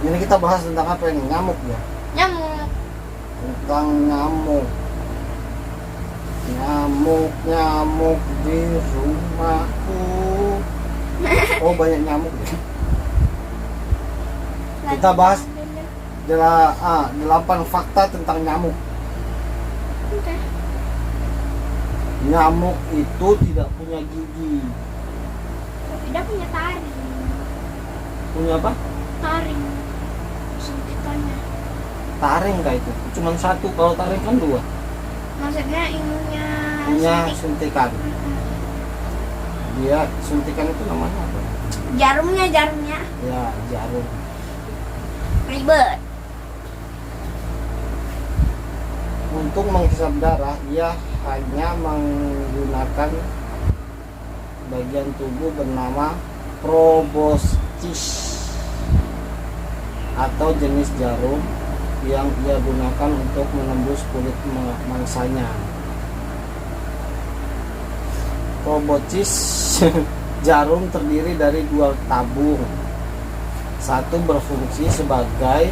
Ini kita bahas tentang apa ini? Nyamuk ya? Nyamuk. Tentang nyamuk. Nyamuk di rumahku. Oh, banyak nyamuk ya. Kita bahas 8 fakta tentang nyamuk. Oke. Nyamuk itu tidak punya gigi. Tidak punya taring. Punya apa? Taring. Suntikannya. Taring kah itu? Cuman satu, kalau taring kan 2. Maksudnya ilmunya Punya suntik. suntikan. Dia suntikan itu namanya apa? Jarumnya. Ya, jarum. Ribet. Untuk menghisap darah, ia hanya menggunakan bagian tubuh bernama proboscis atau jenis jarum yang ia gunakan untuk menembus kulit mangsanya. Proboscis jarum terdiri dari 2 tabung. Satu berfungsi sebagai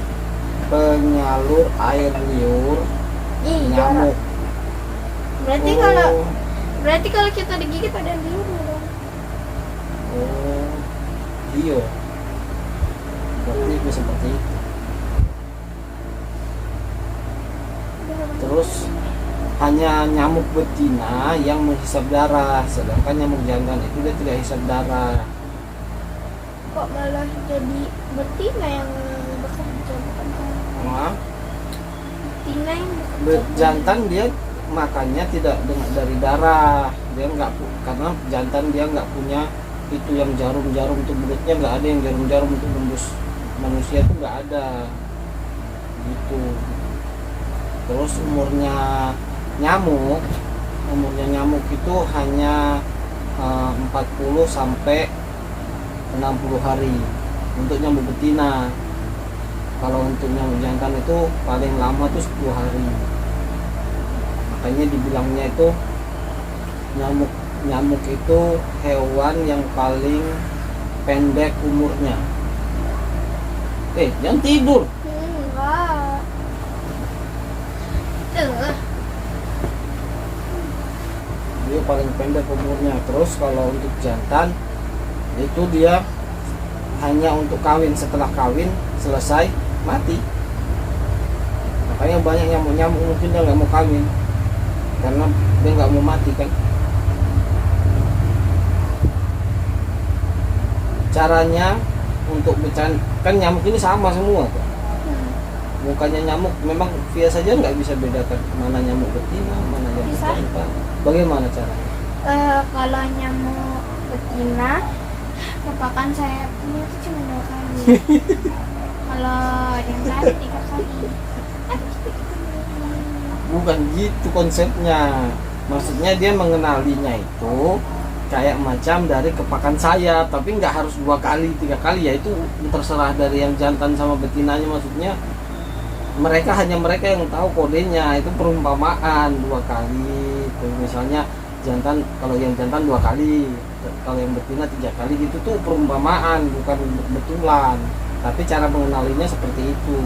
penyalur air liur nyamuk. Berarti kalau kita digigit ada liurnya dong. Oh, iya. Berarti itu seperti itu. Terus hanya nyamuk betina yang menghisap darah, sedangkan nyamuk jantan itu dia tidak hisap darah. Kok malah jadi betina yang bekerja bukan kamu? Nah, Betina yang bekerja. jantan dia makannya tidak dari darah, dia karena jantan dia nggak punya itu yang jarum-jarum tuh, mulutnya nggak ada yang jarum-jarum untuk tembus manusia tuh nggak ada gitu. Terus umurnya nyamuk itu hanya 40 sampai 60 hari untuk nyamuk betina. Kalau untuk nyamuk jantan itu paling lama tuh 10 hari. Makanya dibilangnya itu nyamuk itu hewan yang paling pendek umurnya. Jangan tidur. Enggak. Dia paling pendek umurnya. Terus kalau untuk jantan itu dia hanya untuk kawin, setelah kawin selesai mati. Makanya banyak nyamuk mungkin dia nggak mau kawin karena dia nggak mau mati kan. Caranya untuk kan nyamuk ini sama semua kan? Mukanya nyamuk memang via saja nggak bisa bedakan mana nyamuk betina, mana nyamuk Bisa. jantan. Bagaimana caranya? Kalau nyamuk betina kepakan sayapnya itu cuma 2 kali. Kalau yang lain 3 kali. Bukan gitu konsepnya. Maksudnya dia mengenalinya itu kayak macam dari kepakan sayap, tapi nggak harus 2 kali 3 kali, ya itu terserah dari yang jantan sama betinanya. Maksudnya mereka yang tahu kodenya, itu perumpamaan 2 kali. Tuh, misalnya jantan, kalau yang jantan 2 kali, kalau yang betina 3 kali gitu, tuh perumpamaan bukan betulan, tapi cara mengenalinya seperti itu.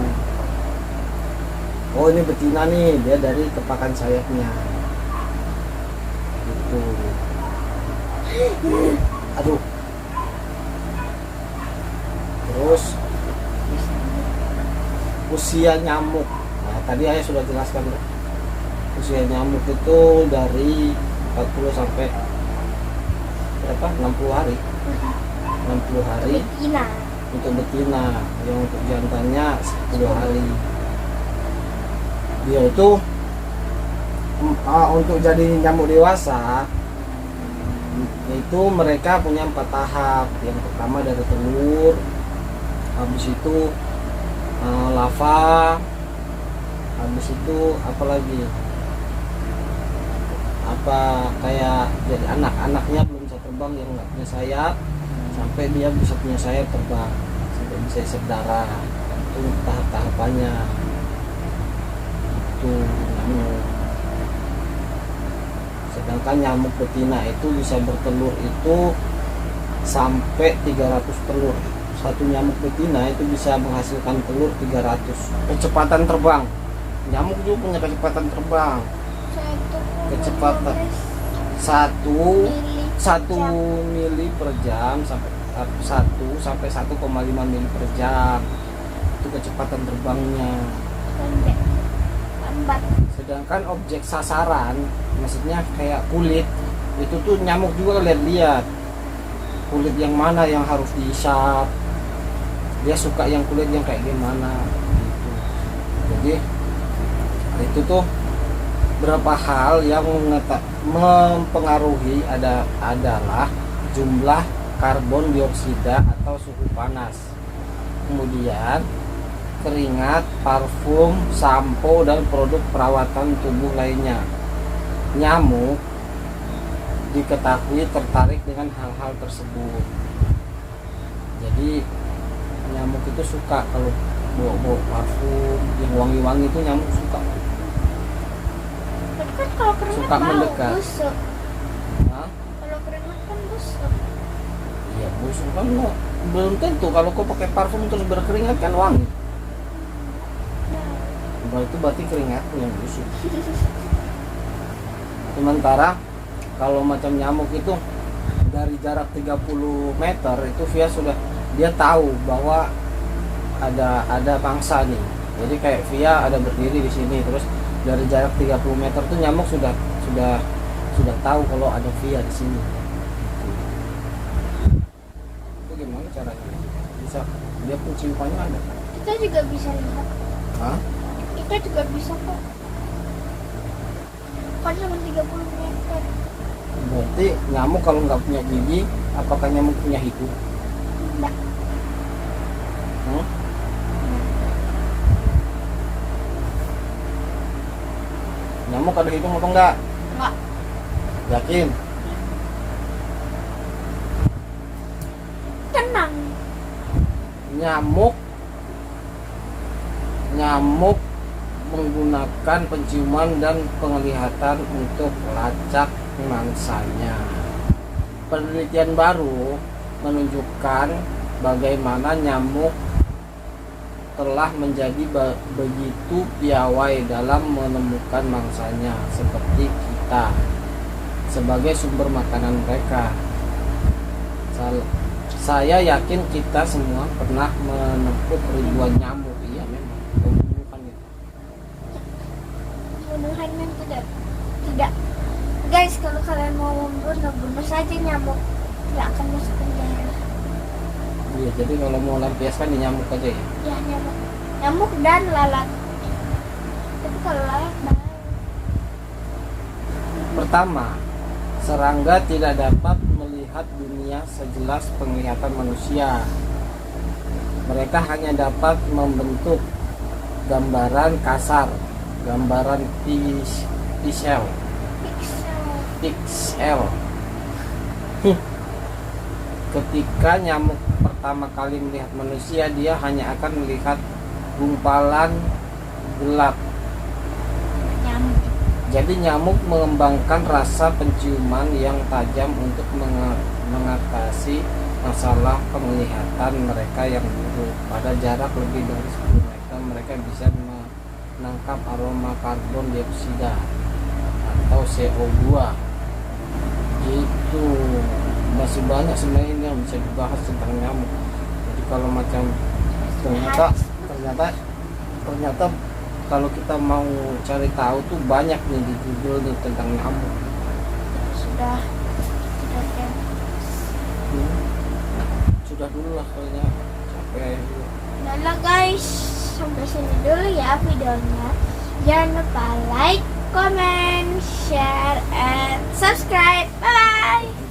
Oh, ini betina nih, dia dari kepakan sayapnya gitu. Aduh. Terus usia nyamuk. Nah, tadi ayah sudah jelaskan. Usia nyamuk itu dari 40 sampai berapa? 60 hari. 60 hari Betina. untuk betina, yang untuk jantannya 10 hari. Dia itu untuk jadi nyamuk dewasa itu mereka punya 4 tahap. Yang pertama dari telur, habis itu lava, habis itu apa lagi, kayak jadi anak-anaknya belum bisa terbang, yang nggak punya sayap, sampai dia bisa punya sayap terbang, sampai bisa isep darah. Itu tahap-tahapannya itu nyamuk. Sedangkan nyamuk betina itu bisa bertelur itu sampai 300 telur satu nyamuk betina itu bisa menghasilkan telur 300. Kecepatan terbang, nyamuk juga punya kecepatan terbang. Kecepatan 1 mili per jam sampai 1 sampai 1,5 mili per jam. Itu kecepatan terbangnya. Lambat. Sedangkan objek sasaran, maksudnya kayak kulit, itu tuh nyamuk juga lihat kulit yang mana yang harus diisap. Dia suka yang kulit yang kayak gimana gitu. Jadi itu tuh berapa hal yang mempengaruhi adalah jumlah karbon dioksida atau suhu panas, kemudian keringat, parfum, sampo, dan produk perawatan tubuh lainnya. Nyamuk diketahui tertarik dengan hal-hal tersebut. Jadi nyamuk itu suka kalau bau parfum yang wangi-wangi, itu nyamuk suka. Tapi kan kalau keringat Suka bau, mendekat. busuk. Hah? Kalau keringat kan busuk. Iya, busuk kan belum tentu. Kalau kau pakai parfum terus berkeringat kan wangi. Itu berarti keringatmu yang busuk. Sementara kalau macam nyamuk itu dari jarak 30 meter itu dia tahu bahwa ada pangsa nih. Jadi kayak Via ada berdiri di sini, terus dari jarak 30 meter tuh nyamuk sudah tahu kalau ada Via di sini. Itu gimana caranya? Bisa dia penciumannya ada. Kita juga bisa lihat. Hah? Kita juga bisa kok. Kan cuma 30 meter. Berarti nyamuk kalau nggak punya gigi, apakah nyamuk punya hidung? Enggak. Hmm? Nyamuk ada hidung apa enggak? Enggak. Yakin? Tenang. Nyamuk menggunakan penciuman dan penglihatan untuk melacak mangsanya. Penelitian baru menunjukkan bagaimana nyamuk telah menjadi begitu piawai dalam menemukan mangsanya, seperti kita sebagai sumber makanan mereka. Saya yakin kita semua pernah menempuk ribuan nyamuk. Iya, memang pembunuhan itu. Pembunuhan yang tidak. Guys, kalau kalian mau bunuh saja nyamuk, tidak akan masuk penjara. Iya, jadi kalau mau lampiaskan di nyamuk aja ya. Ya, nyamuk dan lalat. Tapi kalau lalat bahaya. Pertama, serangga tidak dapat melihat dunia sejelas penglihatan manusia. Mereka hanya dapat membentuk gambaran kasar, gambaran pixel. Ketika nyamuk pertama kali melihat manusia, dia hanya akan melihat gumpalan gelap. Jadi nyamuk mengembangkan rasa penciuman yang tajam untuk mengatasi masalah penglihatan mereka yang buruk. Pada jarak lebih dari 10 meter mereka bisa menangkap aroma karbon dioksida atau CO2. Gitu. Masih banyak sebenarnya yang bisa dibahas tentang nyamuk. Jadi kalau macam ternyata kalau kita mau cari tahu tuh banyak nih di Google nih tentang nyamuk. Sudah dulu lah kayaknya, capek juga. Udah lah guys, sampai sini dulu ya videonya. Jangan lupa like, comment, share, and subscribe. Bye bye.